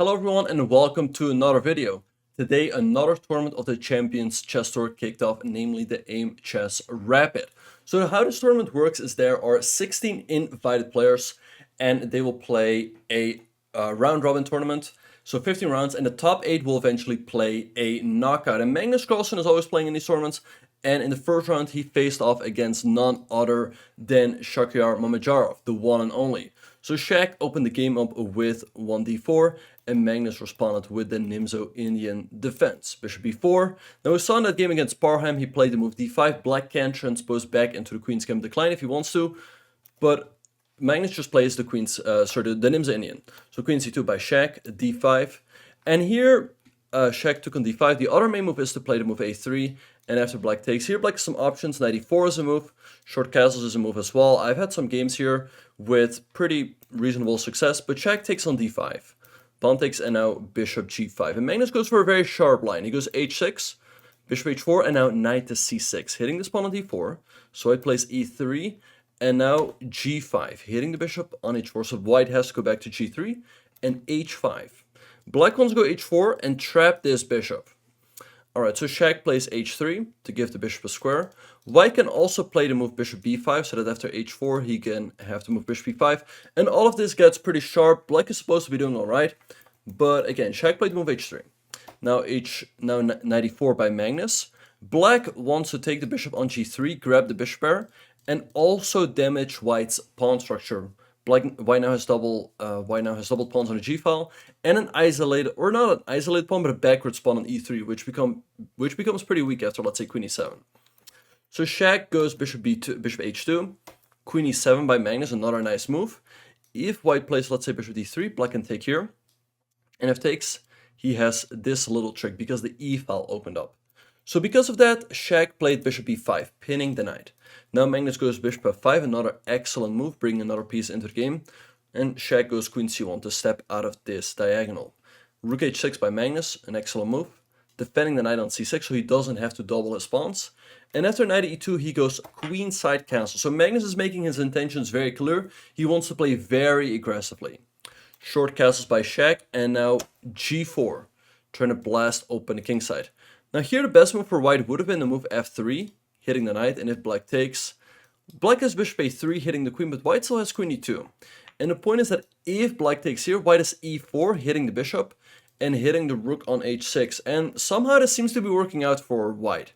Hello everyone and welcome to another video. Today another tournament of the Champions Chess Tour kicked off, namely the Aimchess Rapid. So how this tournament works is there are 16 invited players and they will play a round robin tournament. So 15 rounds, and the top 8 will eventually play a knockout. And Magnus Carlsen is always playing in these tournaments, and in the first round he faced off against none other than Shakhriyar Mamedyarov, the one and only. So Shaq opened the game up with 1d4, and Magnus responded with the Nimzo Indian defense. Bishop b4. Now we saw in that game against Parham, he played the move d5. Black can transpose back into the Queen's Gambit decline if he wants to, but Magnus just plays the the Nimzo Indian. So Queen c2 by Shaq, d5. And here Shaq took on d5. The other main move is to play the move a3. And after Black takes, here Black has some options. Knight e4 is a move. Short castles is a move as well. I've had some games here with pretty reasonable success, but Shaq takes on d5. Pawn takes, and now bishop g5. And Magnus goes for a very sharp line. He goes h6, bishop h4, and now knight to c6, hitting this pawn on d4. So White plays e3, and now g5, hitting the bishop on h4. So White has to go back to g3 and h5. Black wants to go h4 and trap this bishop. Alright, so Shaq plays h3 to give the bishop a square. White can also play the move bishop b5, so that after h4 he can have to move bishop b5. And all of this gets pretty sharp. Black is supposed to be doing alright. But again, Shaq played the move h3. Now knight e4 by Magnus. Black wants to take the bishop on g3, grab the bishop pair, and also damage White's pawn structure. White now has double pawns on the g file, and an isolated, or not an isolated pawn, but a backwards pawn on e3, which becomes pretty weak after, let's say, queen e7. So Shaq goes bishop b2, bishop h2, queen e7 by Magnus, another nice move. If White plays, let's say, bishop d3, Black can take here, and if takes, he has this little trick because the e file opened up. So because of that, Shaq played bishop b5, pinning the knight. Now Magnus goes bishop f5, another excellent move, bringing another piece into the game. And Shaq goes queen c1 to step out of this diagonal. Rook h6 by Magnus, an excellent move, defending the knight on c6 so he doesn't have to double his pawns. And after knight e2, he goes queenside castle. So Magnus is making his intentions very clear. He wants to play very aggressively. Short castles by Shaq, and now g4, trying to blast open the kingside. Now here the best move for White would have been the move f3, hitting the knight, and if Black takes, Black has bishop a3 hitting the queen, but White still has queen e2. And the point is that if Black takes here, White has e4 hitting the bishop and hitting the rook on h6. And somehow this seems to be working out for White.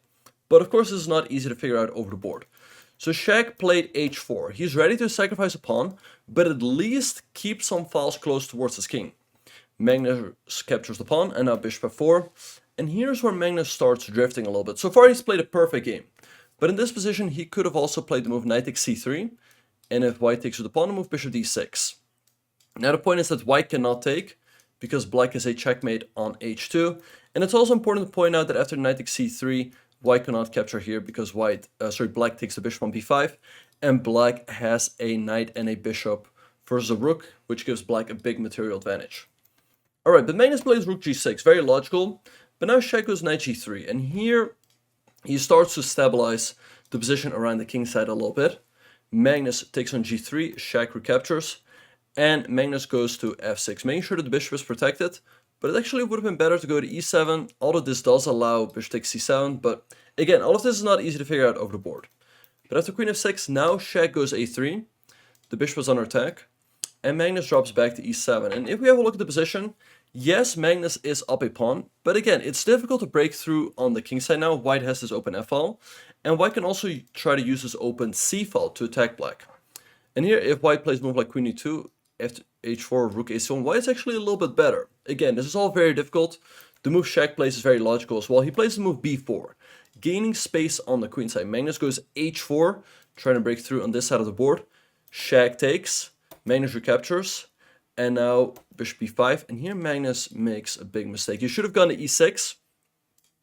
But of course this is not easy to figure out over the board. So Shaq played h4. He's ready to sacrifice a pawn, but at least keep some files close towards his king. Magnus captures the pawn, and now bishop f4. And here's where Magnus starts drifting a little bit. So far he's played a perfect game. But in this position he could have also played the move knight takes c3. And if White takes with the pawn, the move bishop d6. Now the point is that White cannot take, because Black has a checkmate on h2. And it's also important to point out that after knight takes c3, White cannot capture here because Black takes the bishop on b5. And Black has a knight and a bishop versus a rook, which gives Black a big material advantage. Alright, but Magnus plays rook g6, very logical. But now Shaq goes knight g3, and here he starts to stabilize the position around the king side a little bit. Magnus takes on g3, Shaq recaptures, and Magnus goes to f6, making sure that the bishop is protected. But it actually would have been better to go to e7, although this does allow bishop takes c7. But again, all of this is not easy to figure out over the board. But after queen f6, now Shaq goes a3, the bishop is under attack, and Magnus drops back to e7. And if we have a look at the position, yes, Magnus is up a pawn, but again, it's difficult to break through on the king side now. White has this open f-file, and White can also try to use this open c-file to attack Black. And here, if White plays move like queen e2, after h4, rook a1, White is actually a little bit better. Again, this is all very difficult. The move Shaq plays is very logical as well. He plays the move b4, gaining space on the queen side. Magnus goes h4, trying to break through on this side of the board. Shaq takes, Magnus recaptures, and now bishop b5, and here Magnus makes a big mistake. He should have gone to e6,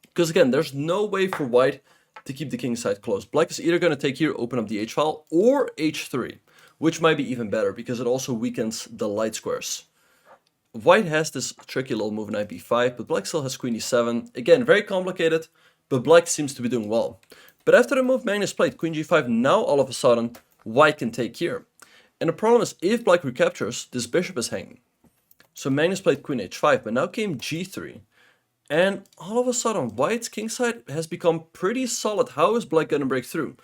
because again, there's no way for White to keep the king side closed. Black is either going to take here, open up the h-file, or h3, which might be even better, because it also weakens the light squares. White has this tricky little move knight b5, but Black still has queen e7. Again, very complicated, but Black seems to be doing well. But after the move Magnus played, queen g5, now all of a sudden, White can take here. And the problem is, if Black recaptures, this bishop is hanging. So Magnus played queen h5, but now came g3. And all of a sudden, white's kingside has become pretty solid. How is black gonna break through?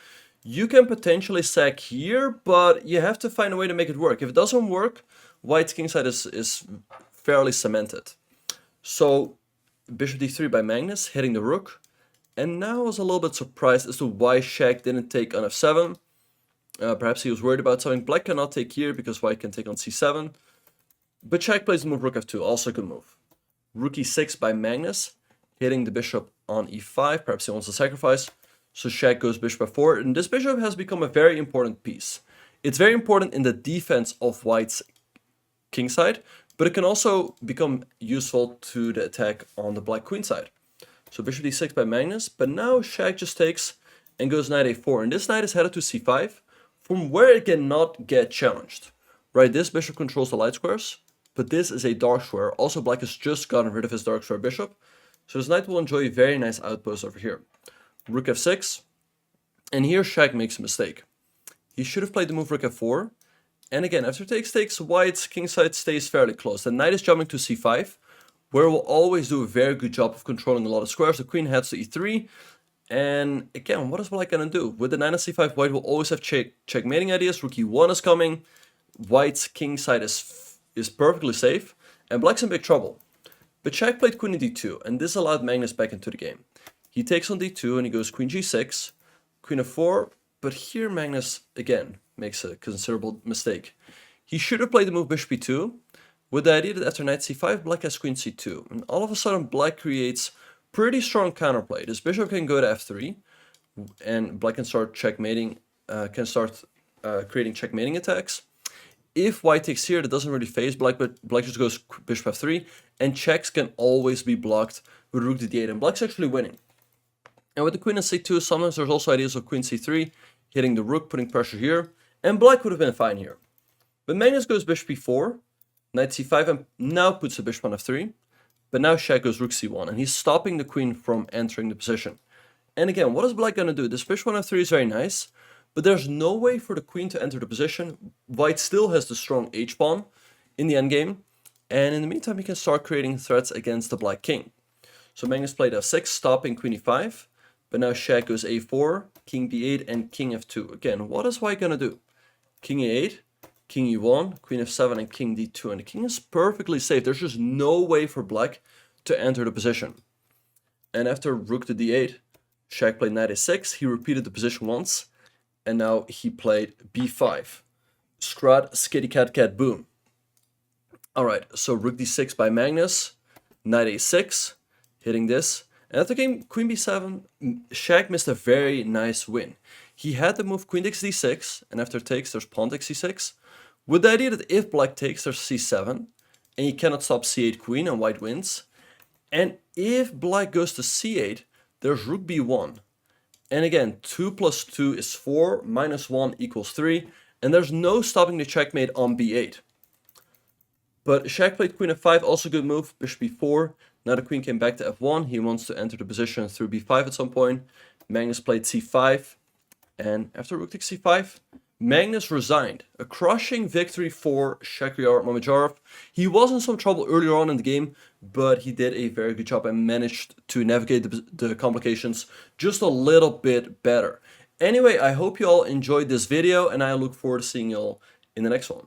You can potentially sack here, but you have to find a way to make it work. If it doesn't work, white's kingside is fairly cemented. So bishop d3 by Magnus, hitting the rook. And now I was a little bit surprised as to why Shaq didn't take on f7. Perhaps he was worried about something. Black cannot take here because white can take on c7. But Shaq plays the move rook f2, also a good move. Rook e6 by Magnus, hitting the bishop on e5. Perhaps he wants to sacrifice. So Shaq goes bishop f4, and this bishop has become a very important piece. It's very important in the defense of white's kingside, but it can also become useful to the attack on the black queen side. So bishop d6 by Magnus, but now Shaq just takes and goes knight a4, and this knight is headed to c5, from where it cannot get challenged. Right, this bishop controls the light squares, but this is a dark square. Also, black has just gotten rid of his dark square bishop, so this knight will enjoy a very nice outpost over here. Rook f6, and here Shaq makes a mistake. He should have played the move rook f4, and again, after takes, white's kingside stays fairly close. The knight is jumping to c5, where it will always do a very good job of controlling a lot of squares. The queen heads to e3, and again, what is black gonna do? With the knight on c5, white will always have checkmating ideas. Rook e1 is coming, white's kingside is perfectly safe, and black's in big trouble. But Shaq played queen in d2, and this allowed Magnus back into the game. He takes on d2 and he goes queen g6, queen f4, but here Magnus again makes a considerable mistake. He should have played the move bishop e2, with the idea that after knight c5, black has queen c2. And all of a sudden, black creates pretty strong counterplay. This bishop can go to f3, and black can start checkmating, creating checkmating attacks. If white takes here, that doesn't really phase black, but black just goes bishop f3, and checks can always be blocked with rook to d8, and black's actually winning. And with the queen on c2, sometimes there's also ideas of queen c3, hitting the rook, putting pressure here, and black would have been fine here. But Magnus goes bishop e4, knight c5, and now puts the bishop on f3, but now Shaq goes rook c1, and he's stopping the queen from entering the position. And again, what is black gonna do? This bishop on f3 is very nice, but there's no way for the queen to enter the position. White still has the strong h-pawn in the endgame, and in the meantime he can start creating threats against the black king. So Magnus played f6, stopping queen e5, but now Shaq goes a4, king d8, and king f2. Again, what is white gonna do? King e8, king e1, queen f7, and king d2, and the king is perfectly safe. There's just no way for black to enter the position. And after rook to d8, Shaq played knight a6, he repeated the position once, and now he played b5. Scrat, skitty cat cat, boom. Alright, so rook d6 by Magnus, knight a6, hitting this. And after game queen b7, Shaq missed a very nice win. He had the move queen takes d6, and after takes there's pawn takes c6, with the idea that if black takes there's c7, and you cannot stop c8 queen and white wins. And if black goes to c8, there's rook b1. And again, 2 plus 2 is 4, minus 1 equals 3, and there's no stopping the checkmate on b8. But Shaq played queen f5, also good move, bishop b4. Now the queen came back to f1, he wants to enter the position through b5 at some point. Magnus played c5, and after rook takes c5, Magnus resigned. A crushing victory for Shakhriyar Mamedyarov. He was in some trouble earlier on in the game, but he did a very good job and managed to navigate the complications just a little bit better. Anyway, I hope you all enjoyed this video, and I look forward to seeing you all in the next one.